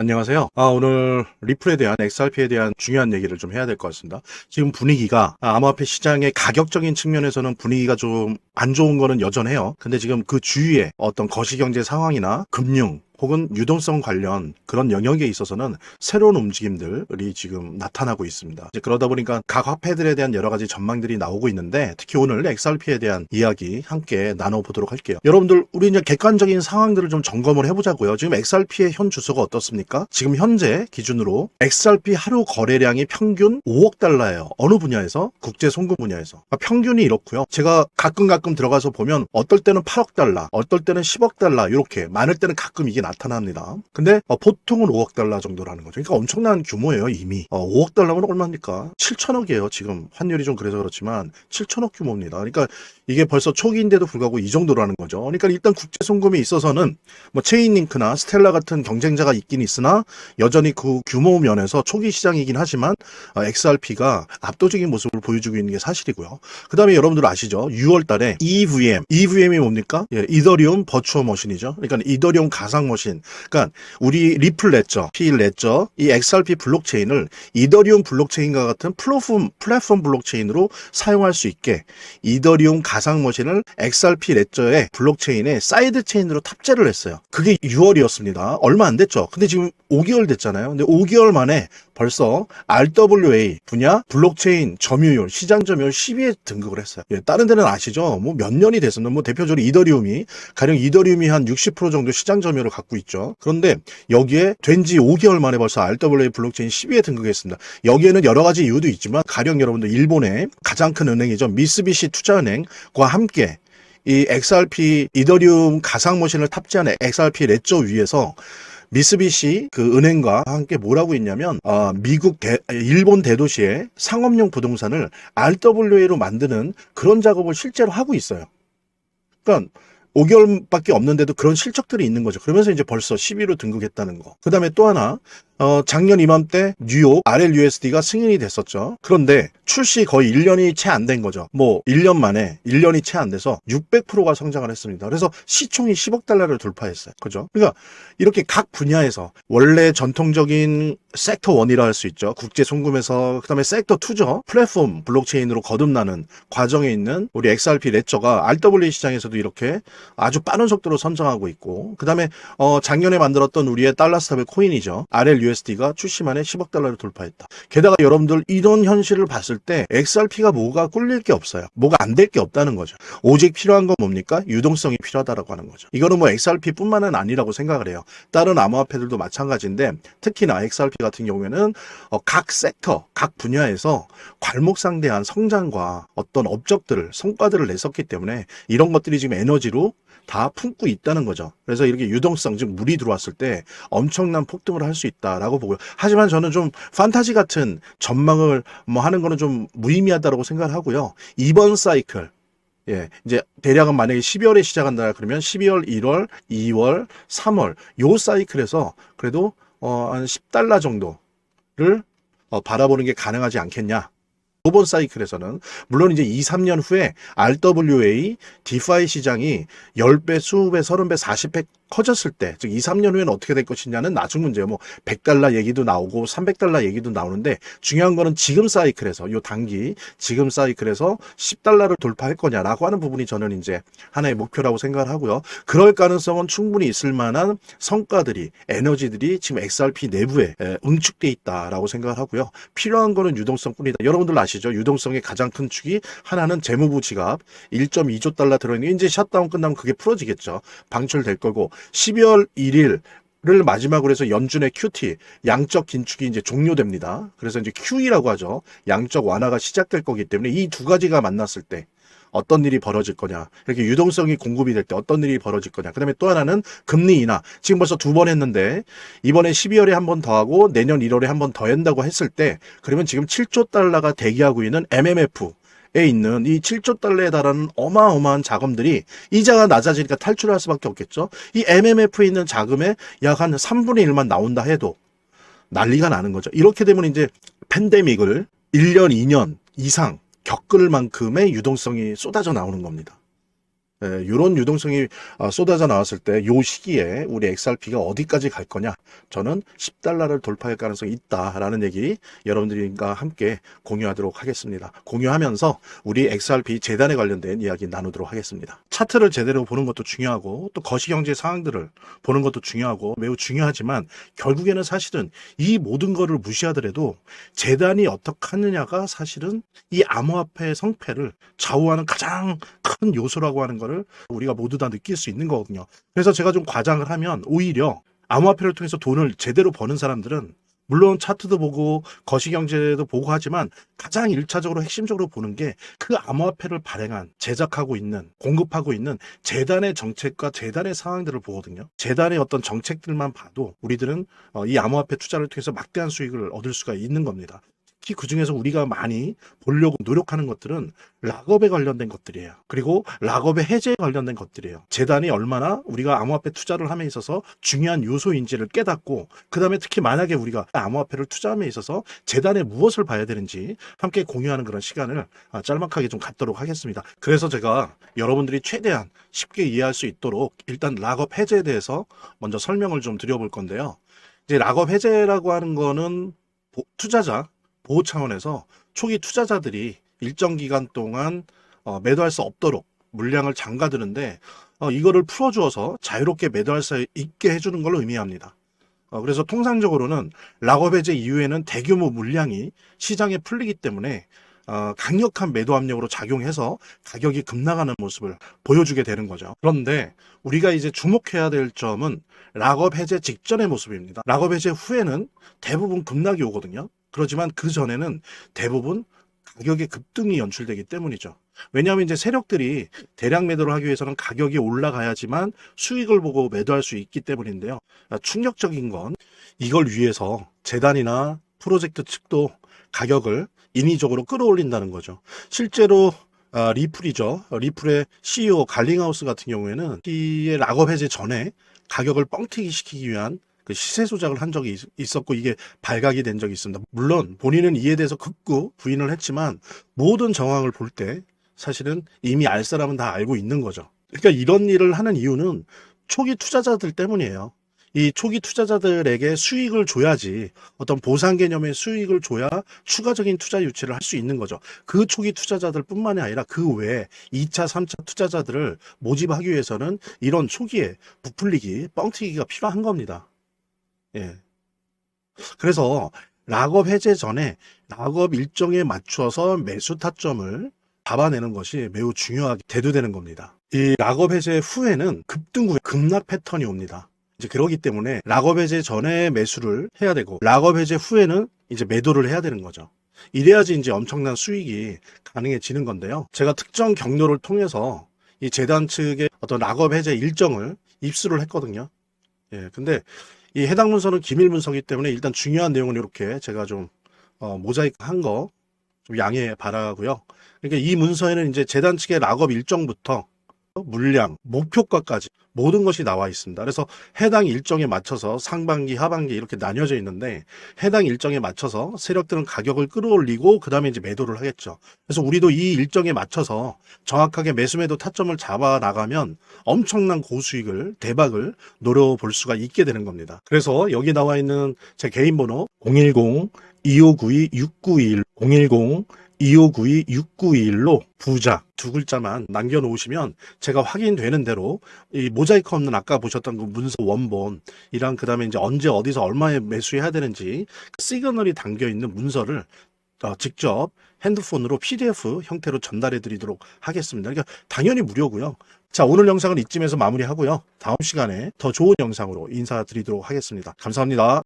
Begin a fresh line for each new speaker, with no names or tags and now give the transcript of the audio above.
안녕하세요. 오늘 리플에 대한 XRP에 대한 중요한 얘기를 좀 해야 될 것 같습니다. 지금 분위기가 암호화폐 시장의 가격적인 측면에서는 분위기가 좀 안 좋은 거는 여전해요. 근데 지금 그 주위에 어떤 거시경제 상황이나 금융 혹은 유동성 관련 그런 영역에 있어서는 새로운 움직임들이 지금 나타나고 있습니다. 이제 그러다 보니까 각 화폐들에 대한 여러 가지 전망들이 나오고 있는데, 특히 오늘 XRP에 대한 이야기 함께 나눠보도록 할게요. 여러분들, 우리 이제 객관적인 상황들을 좀 점검을 해보자고요. 지금 XRP의 현 주소가 어떻습니까? 지금 현재 기준으로 XRP 하루 거래량이 평균 5억 달러예요. 어느 분야에서? 국제 송금 분야에서. 평균이 이렇고요. 제가 가끔 들어가서 보면 어떨 때는 8억 달러, 어떨 때는 10억 달러, 이렇게 많을 때는 가끔 이게 나타납니다. 근데 보통은 5억 달러 정도라는 거죠. 그러니까 엄청난 규모예요, 이미. 5억 달러면 얼마입니까? 7천억이에요, 지금. 환율이 좀 그래서 그렇지만 7천억 규모입니다. 그러니까 이게 벌써 초기인데도 불구하고 이 정도라는 거죠. 그러니까 일단 국제 송금에 있어서는 뭐 체인링크나 스텔라 같은 경쟁자가 있긴 있으나 여전히 그 규모 면에서 초기 시장이긴 하지만 XRP가 압도적인 모습을 보여주고 있는 게 사실이고요. 그 다음에 여러분들 아시죠? 6월 달에 EVM이 뭡니까? 예, 이더리움 버추어 머신이죠. 그러니까 이더리움 가상 머신. 그러니까 우리 리플 레저, P 레저, 이 XRP 블록체인을 이더리움 블록체인과 같은 플랫폼 블록체인으로 사용할 수 있게 이더리움 가상 머신을 XRP 레저의 블록체인에 사이드 체인으로 탑재를 했어요. 그게 6월이었습니다. 얼마 안 됐죠. 근데 지금 5개월 됐잖아요. 근데 5개월 만에 벌써 RWA 분야 블록체인 점유율, 시장 점유율 10위에 등극을 했어요. 예, 다른 데는 아시죠? 뭐 몇 년이 됐었는데, 뭐 대표적으로 가령 이더리움이 한 60% 정도 시장 점유율을 갖고 있죠. 그런데 여기에 된 지 5개월 만에 벌써 RWA 블록체인 10위에 등극했습니다. 여기에는 여러 가지 이유도 있지만, 가령 여러분들 일본의 가장 큰 은행이죠. 미쓰비시 투자은행과 함께 이 XRP 이더리움 가상 머신을 탑재한 XRP 레저 위에서 미쓰비시 그 은행과 함께 뭐라고 했냐면 일본 대도시의 상업용 부동산을 RWA로 만드는 그런 작업을 실제로 하고 있어요. 그러니까 5개월밖에 없는데도 그런 실적들이 있는 거죠. 그러면서 이제 벌써 10위로 등극했다는 거. 그 다음에 또 하나, 작년 이맘때 뉴욕 RLUSD가 승인이 됐었죠. 그런데 출시 거의 1년이 채 안 된 거죠. 뭐 1년 만에 1년이 채 안 돼서 600%가 성장을 했습니다. 그래서 시총이 10억 달러를 돌파했어요. 그죠? 그러니까 이렇게 각 분야에서 원래 전통적인 섹터 1이라 할 수 있죠. 국제 송금에서, 그다음에 섹터 2죠. 플랫폼 블록체인으로 거듭나는 과정에 있는 우리 XRP 레저가 RWA 시장에서도 이렇게 아주 빠른 속도로 선정하고 있고, 그다음에 작년에 만들었던 우리의 달러 스타블 코인이죠. RLUSD가 출시 만에 10억 달러를 돌파했다. 게다가 여러분들 이런 현실을 봤을 때 XRP가 뭐가 꿀릴 게 없어요. 뭐가 안 될 게 없다는 거죠. 오직 필요한 건 뭡니까? 유동성이 필요하다라고 하는 거죠. 이거는 뭐 XRP뿐만은 아니라고 생각을 해요. 다른 암호화폐들도 마찬가지인데, 특히나 XRP 같은 경우에는 각 섹터, 각 분야에서 괄목상대한 성장과 어떤 업적들을, 성과들을 냈었기 때문에 이런 것들이 지금 에너지로 다 품고 있다는 거죠. 그래서 이렇게 유동성, 즉 물이 들어왔을 때 엄청난 폭등을 할 수 있다라고 보고요. 하지만 저는 좀 판타지 같은 전망을 뭐 하는 거는 좀 무의미하다라고 생각을 하고요. 이번 사이클, 예, 이제 대략은 만약에 12월에 시작한다 그러면 12월, 1월, 2월, 3월 요 사이클에서 그래도 한 10달러 정도를 바라보는 게 가능하지 않겠냐. 이번 사이클에서는 물론 이제 2, 3년 후에 RWA, 디파이 시장이 10배, 20배, 30배, 40배 커졌을 때, 즉 2, 3년 후에는 어떻게 될 것이냐는 나중 문제예요. 뭐 100달러 얘기도 나오고 300달러 얘기도 나오는데, 중요한 거는 지금 사이클에서, 요 단기 지금 사이클에서 10달러를 돌파할 거냐라고 하는 부분이 저는 이제 하나의 목표라고 생각을 하고요. 그럴 가능성은 충분히 있을 만한 성과들이, 에너지들이 지금 XRP 내부에 응축돼 있다라고 생각을 하고요. 필요한 거는 유동성뿐이다. 여러분들 아시죠? 유동성의 가장 큰 축이 하나는 재무부 지갑 1.2조 달러 들어있는, 이제 샷다운 끝나면 그게 풀어지겠죠. 방출될 거고, 12월 1일 를 마지막으로 해서 연준의 QT, 양적 긴축이 이제 종료됩니다. 그래서 이제 QE라고 하죠. 양적 완화가 시작될 거기 때문에 이 두 가지가 만났을 때 어떤 일이 벌어질 거냐, 이렇게 유동성이 공급이 될 때 어떤 일이 벌어질 거냐. 그 다음에 또 하나는 금리 인하. 지금 벌써 2번 했는데 이번에 12월에 한 번 더 하고 내년 1월에 한 번 더 한다고 했을 때, 그러면 지금 7조 달러가 대기하고 있는 MMF 에 있는 이 7조 달러에 달하는 어마어마한 자금들이 이자가 낮아지니까 탈출할 수밖에 없겠죠. 이 MMF에 있는 자금의 약 한 3분의 1만 나온다 해도 난리가 나는 거죠. 이렇게 되면 이제 팬데믹을 1년, 2년 이상 겪을 만큼의 유동성이 쏟아져 나오는 겁니다. 이런 유동성이 쏟아져 나왔을 때 요 시기에 우리 XRP가 어디까지 갈 거냐? 저는 10달러를 돌파할 가능성이 있다라는 얘기 여러분들과 함께 공유하도록 하겠습니다. 공유하면서 우리 XRP 재단에 관련된 이야기 나누도록 하겠습니다. 차트를 제대로 보는 것도 중요하고 또 거시경제 상황들을 보는 것도 중요하고 매우 중요하지만 결국에는 사실은 이 모든 거를 무시하더라도 재단이 어떻게 하느냐가 사실은 이 암호화폐의 성패를 좌우하는 가장 큰 요소라고 하는 거를 우리가 모두 다 느낄 수 있는 거거든요. 그래서 제가 좀 과장을 하면 오히려 암호화폐를 통해서 돈을 제대로 버는 사람들은 물론 차트도 보고 거시경제도 보고 하지만 가장 1차적으로 핵심적으로 보는 게 그 암호화폐를 발행한 제작하고 있는 공급하고 있는 재단의 정책과 재단의 상황들을 보거든요. 재단의 어떤 정책들만 봐도 우리들은 이 암호화폐 투자를 통해서 막대한 수익을 얻을 수가 있는 겁니다. 특히 그중에서 우리가 많이 보려고 노력하는 것들은 락업에 관련된 것들이에요. 그리고 락업의 해제에 관련된 것들이에요. 재단이 얼마나 우리가 암호화폐 투자를 함에 있어서 중요한 요소인지를 깨닫고 그 다음에 특히 만약에 우리가 암호화폐를 투자함에 있어서 재단에 무엇을 봐야 되는지 함께 공유하는 그런 시간을 짤막하게 좀 갖도록 하겠습니다. 그래서 제가 여러분들이 최대한 쉽게 이해할 수 있도록 일단 락업 해제에 대해서 먼저 설명을 좀 드려볼 건데요. 이제 락업 해제라고 하는 거는 투자자 보호 차원에서 초기 투자자들이 일정 기간 동안 매도할 수 없도록 물량을 잠가두는데 이거를 풀어주어서 자유롭게 매도할 수 있게 해주는 걸 의미합니다. 그래서 통상적으로는 락업 해제 이후에는 대규모 물량이 시장에 풀리기 때문에 강력한 매도 압력으로 작용해서 가격이 급락하는 모습을 보여주게 되는 거죠. 그런데 우리가 이제 주목해야 될 점은 락업 해제 직전의 모습입니다. 락업 해제 후에는 대부분 급락이 오거든요. 그렇지만 그 전에는 대부분 가격의 급등이 연출되기 때문이죠. 왜냐하면 이제 세력들이 대량 매도를 하기 위해서는 가격이 올라가야지만 수익을 보고 매도할 수 있기 때문인데요. 충격적인 건 이걸 위해서 재단이나 프로젝트 측도 가격을 인위적으로 끌어올린다는 거죠. 실제로 리플이죠. 리플의 CEO 갈링하우스 같은 경우에는 이 락업 해제 전에 가격을 뻥튀기 시키기 위한 그 시세 조작을 한 적이 있었고 이게 발각이 된 적이 있습니다. 물론 본인은 이에 대해서 극구 부인을 했지만 모든 정황을 볼 때 사실은 이미 알 사람은 다 알고 있는 거죠. 그러니까 이런 일을 하는 이유는 초기 투자자들 때문이에요. 이 초기 투자자들에게 수익을 줘야지 어떤 보상 개념의 수익을 줘야 추가적인 투자 유치를 할 수 있는 거죠. 그 초기 투자자들 뿐만이 아니라 그 외에 2차, 3차 투자자들을 모집하기 위해서는 이런 초기에 부풀리기, 뻥튀기가 필요한 겁니다. 예. 그래서 락업 해제 전에 락업 일정에 맞춰서 매수 타점을 잡아내는 것이 매우 중요하게 대두되는 겁니다. 이 락업 해제 후에는 급등 후에 급락 패턴이 옵니다. 이제 그러기 때문에 락업 해제 전에 매수를 해야 되고 락업 해제 후에는 이제 매도를 해야 되는 거죠. 이래야지 이제 엄청난 수익이 가능해지는 건데요. 제가 특정 경로를 통해서 이 재단 측의 어떤 락업 해제 일정을 입수를 했거든요. 예, 근데 이 해당 문서는 기밀 문서이기 때문에 일단 중요한 내용은 이렇게 제가 좀 모자이크 한 거 좀 양해 바라고요. 그러니까 이 문서에는 이제 재단 측의 락업 일정부터 물량, 목표가까지 모든 것이 나와 있습니다. 그래서 해당 일정에 맞춰서 상반기, 하반기 이렇게 나뉘어져 있는데 해당 일정에 맞춰서 세력들은 가격을 끌어올리고 그 다음에 이제 매도를 하겠죠. 그래서 우리도 이 일정에 맞춰서 정확하게 매수매도 타점을 잡아 나가면 엄청난 고수익을, 대박을 노려볼 수가 있게 되는 겁니다. 그래서 여기 나와 있는 제 개인 번호 010-2592-6921 010-2592-6921로 부자 두 글자만 남겨놓으시면 제가 확인되는 대로 이 모자이크 없는 아까 보셨던 그 문서 원본이랑 그 다음에 이제 언제 어디서 얼마에 매수해야 되는지 그 시그널이 담겨 있는 문서를 직접 핸드폰으로 PDF 형태로 전달해 드리도록 하겠습니다. 그러니까 당연히 무료고요. 자, 오늘 영상은 이쯤에서 마무리하고요. 다음 시간에 더 좋은 영상으로 인사드리도록 하겠습니다. 감사합니다.